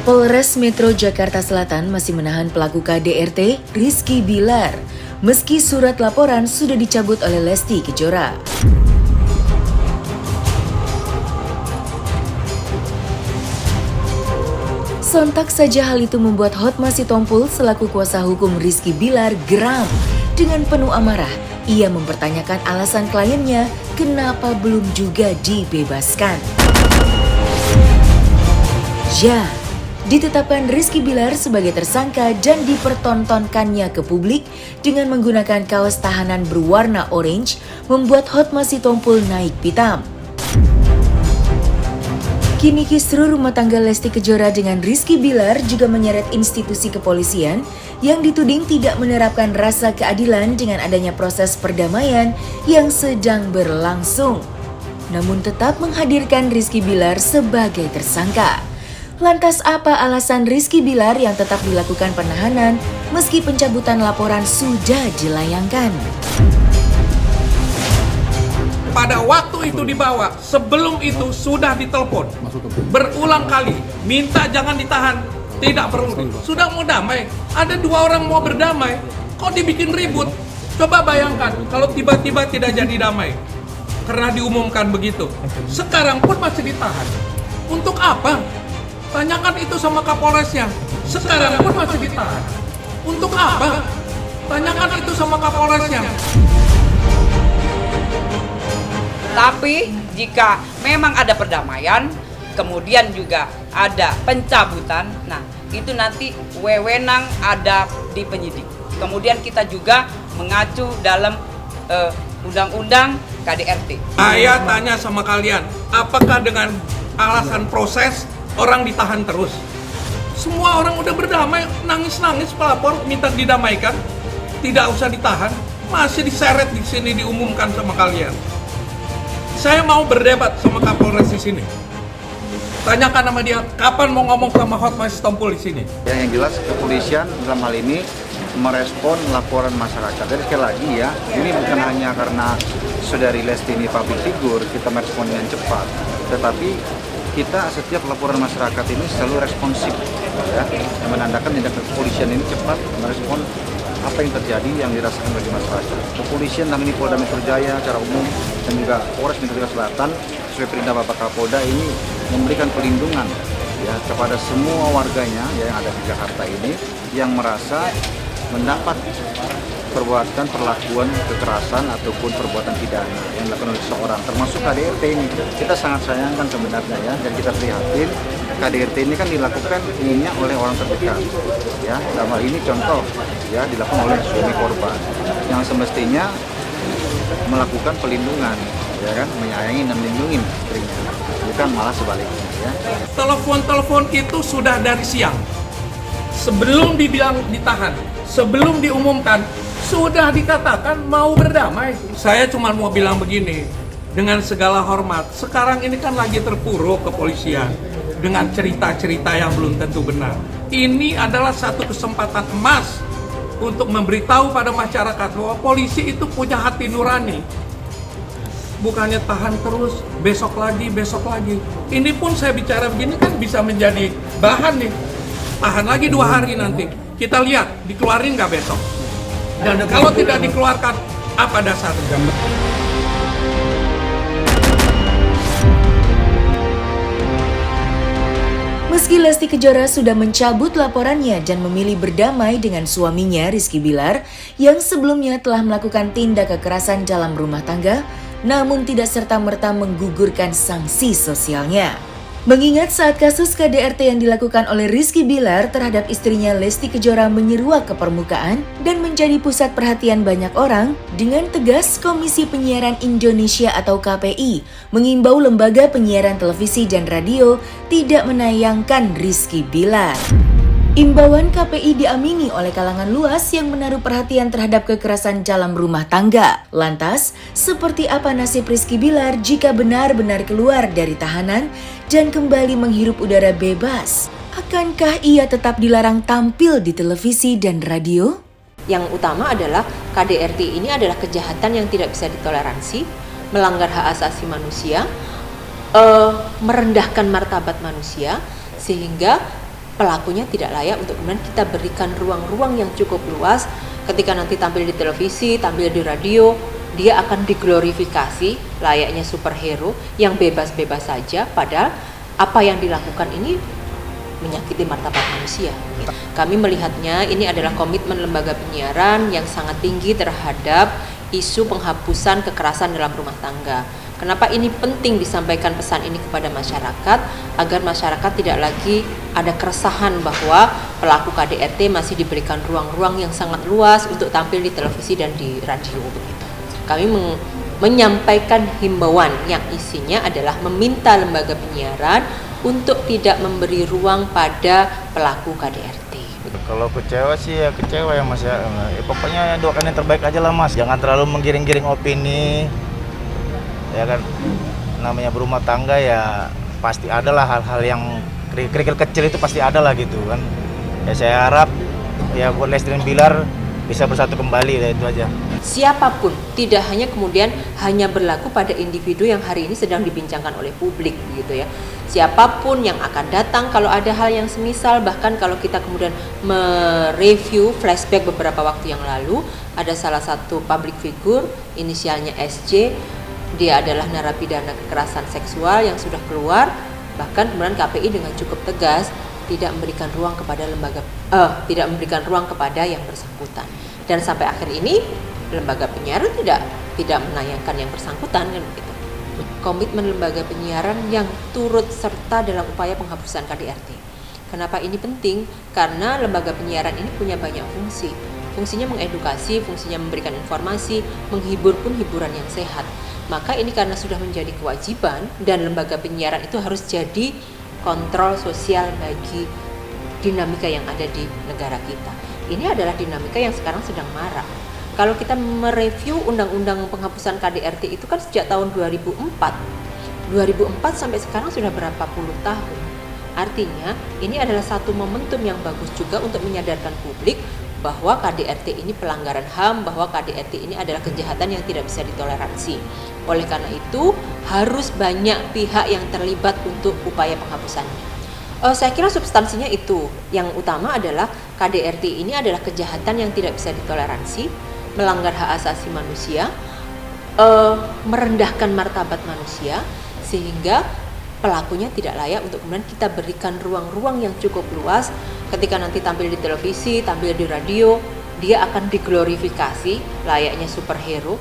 Polres Metro Jakarta Selatan masih menahan pelaku KDRT Rizky Bilar, meski surat laporan sudah dicabut oleh Lesti Kejora. Sontak saja hal itu membuat Hotma Sitompul selaku kuasa hukum Rizky Bilar geram. Dengan penuh amarah, ia mempertanyakan alasan kliennya kenapa belum juga dibebaskan. Ya, ditetapkan Rizky Bilar sebagai tersangka dan dipertontonkannya ke publik dengan menggunakan kaos tahanan berwarna orange membuat Hotma Sitompul naik pitam. Kini kisruh rumah tangga Lesti Kejora dengan Rizky Bilar juga menyeret institusi kepolisian yang dituding tidak menerapkan rasa keadilan dengan adanya proses perdamaian yang sedang berlangsung. Namun tetap menghadirkan Rizky Bilar sebagai tersangka. Lantas apa alasan Rizky Bilar yang tetap dilakukan penahanan meski pencabutan laporan sudah dilayangkan? Pada waktu itu dibawa, sebelum itu sudah ditelepon berulang kali, minta jangan ditahan, tidak perlu. Sudah mau damai, ada dua orang mau berdamai, kok dibikin ribut? Coba bayangkan kalau tiba-tiba tidak jadi damai karena diumumkan begitu. Sekarang pun masih ditahan. Untuk apa? Tanyakan itu sama Kapolresnya. Sekarang pun masih ditahan. Untuk apa? Tanyakan itu sama Kapolresnya. Tapi jika memang ada perdamaian, kemudian juga ada pencabutan, nah itu nanti wewenang ada di penyidik. Kemudian kita juga mengacu dalam undang-undang KDRT. Saya tanya sama kalian, apakah dengan alasan proses orang ditahan terus? Semua orang udah berdamai, nangis-nangis pelapor minta didamaikan, tidak usah ditahan, masih diseret di sini diumumkan sama kalian. Saya mau berdebat sama Kapolres di sini. Tanyakan sama dia, kapan mau ngomong sama Hotma Sitompul di sini? Yang jelas kepolisian dalam hal ini merespon laporan masyarakat. Jadi sekali lagi ya, ini bukan hanya karena saudari Lesti ini public figure, kita merespon dengan cepat. Tetapi kita setiap laporan masyarakat ini selalu responsif, ya, yang menandakan tindak kepolisian ini cepat merespon apa yang terjadi yang dirasakan bagi masyarakat. Kepolisian dalam ini Polda Metro Jaya secara umum dan juga Polres Metro Jaya Selatan sesuai perintah Bapak Kapolda ini memberikan perlindungan ya kepada semua warganya yang ada di Jakarta ini yang merasa mendapat perbuatan perlakuan kekerasan ataupun perbuatan pidana yang dilakukan oleh seseorang, termasuk KDRT ini. Kita sangat sayangkan sebenarnya ya, dan kita prihatin KDRT ini kan dilakukan umumnya oleh orang terdekat ya, dalam hal ini contoh ya dilakukan oleh suami korban yang semestinya melakukan pelindungan ya kan, menyayangi dan melindungi istrinya, bukan malah sebaliknya ya. Telepon-telepon itu sudah dari siang, sebelum dibilang ditahan, sebelum diumumkan sudah dikatakan mau berdamai. Saya cuma mau bilang begini, dengan segala hormat, sekarang ini kan lagi terpuruk kepolisian dengan cerita-cerita yang belum tentu benar. Ini adalah satu kesempatan emas untuk memberitahu pada masyarakat bahwa polisi itu punya hati nurani. Bukannya tahan terus, besok lagi, besok lagi. Ini pun saya bicara begini kan bisa menjadi bahan nih. Tahan lagi 2 hari nanti. Kita lihat, dikeluarin nggak besok? Dan kalau tidak dikeluarkan, apa dasarnya? Meski Lesti Kejora sudah mencabut laporannya dan memilih berdamai dengan suaminya Rizky Bilar yang sebelumnya telah melakukan tindak kekerasan dalam rumah tangga, namun tidak serta-merta menggugurkan sanksi sosialnya. Mengingat saat kasus KDRT yang dilakukan oleh Rizky Bilar terhadap istrinya Lesti Kejora menyeruak ke permukaan dan menjadi pusat perhatian banyak orang, dengan tegas Komisi Penyiaran Indonesia atau KPI mengimbau lembaga penyiaran televisi dan radio tidak menayangkan Rizky Bilar. Imbauan KPI diamini oleh kalangan luas yang menaruh perhatian terhadap kekerasan dalam rumah tangga. Lantas, seperti apa nasib Rizky Bilar jika benar-benar keluar dari tahanan dan kembali menghirup udara bebas? Akankah ia tetap dilarang tampil di televisi dan radio? Yang utama adalah KDRT ini adalah kejahatan yang tidak bisa ditoleransi, melanggar hak asasi manusia, merendahkan martabat manusia, sehingga pelakunya tidak layak untuk kemudian kita berikan ruang-ruang yang cukup luas. Ketika nanti tampil di televisi, tampil di radio, dia akan diglorifikasi layaknya superhero yang bebas-bebas saja, padahal apa yang dilakukan ini menyakiti martabat manusia. Kami melihatnya ini adalah komitmen lembaga penyiaran yang sangat tinggi terhadap isu penghapusan kekerasan dalam rumah tangga. Kenapa ini penting disampaikan pesan ini kepada masyarakat, agar masyarakat tidak lagi ada keresahan bahwa pelaku KDRT masih diberikan ruang-ruang yang sangat luas untuk tampil di televisi dan di radio begitu. Kami menyampaikan himbauan yang isinya adalah meminta lembaga penyiaran untuk tidak memberi ruang pada pelaku KDRT. Kalau kecewa sih ya kecewa ya Mas ya. Pokoknya doakan yang terbaik aja lah Mas. Jangan terlalu menggiring-giring opini. Ya kan, namanya berumah tangga ya pasti ada lah hal-hal yang kerikil kecil itu pasti ada lah gitu kan. Ya saya harap ya buat Lesti dan Bilar bisa bersatu kembali, ya itu aja. Siapapun, tidak hanya kemudian hanya berlaku pada individu yang hari ini sedang dibincangkan oleh publik gitu ya. Siapapun yang akan datang kalau ada hal yang semisal, bahkan kalau kita kemudian mereview flashback beberapa waktu yang lalu, ada salah satu public figure inisialnya SJ, dia adalah narapidana kekerasan seksual yang sudah keluar, bahkan kemudian KPI dengan cukup tegas tidak memberikan ruang kepada tidak memberikan ruang kepada yang bersangkutan. Dan sampai akhir ini lembaga penyiaran tidak menayangkan yang bersangkutan kan begitu. Komitmen lembaga penyiaran yang turut serta dalam upaya penghapusan KDRT. Kenapa ini penting? Karena lembaga penyiaran ini punya banyak fungsi. Fungsinya mengedukasi, fungsinya memberikan informasi, menghibur pun hiburan yang sehat. Maka ini karena sudah menjadi kewajiban dan lembaga penyiaran itu harus jadi kontrol sosial bagi dinamika yang ada di negara kita. Ini adalah dinamika yang sekarang sedang marak. Kalau kita mereview undang-undang penghapusan KDRT itu kan sejak tahun 2004 sampai sekarang sudah berapa puluh tahun. Artinya ini adalah satu momentum yang bagus juga untuk menyadarkan publik bahwa KDRT ini pelanggaran HAM, bahwa KDRT ini adalah kejahatan yang tidak bisa ditoleransi. Oleh karena itu, harus banyak pihak yang terlibat untuk upaya penghapusannya. Saya kira substansinya itu. Yang utama adalah KDRT ini adalah kejahatan yang tidak bisa ditoleransi, melanggar hak asasi manusia, merendahkan martabat manusia, sehingga pelakunya tidak layak untuk kemudian kita berikan ruang-ruang yang cukup luas. Ketika nanti tampil di televisi, tampil di radio, dia akan diglorifikasi layaknya superhero.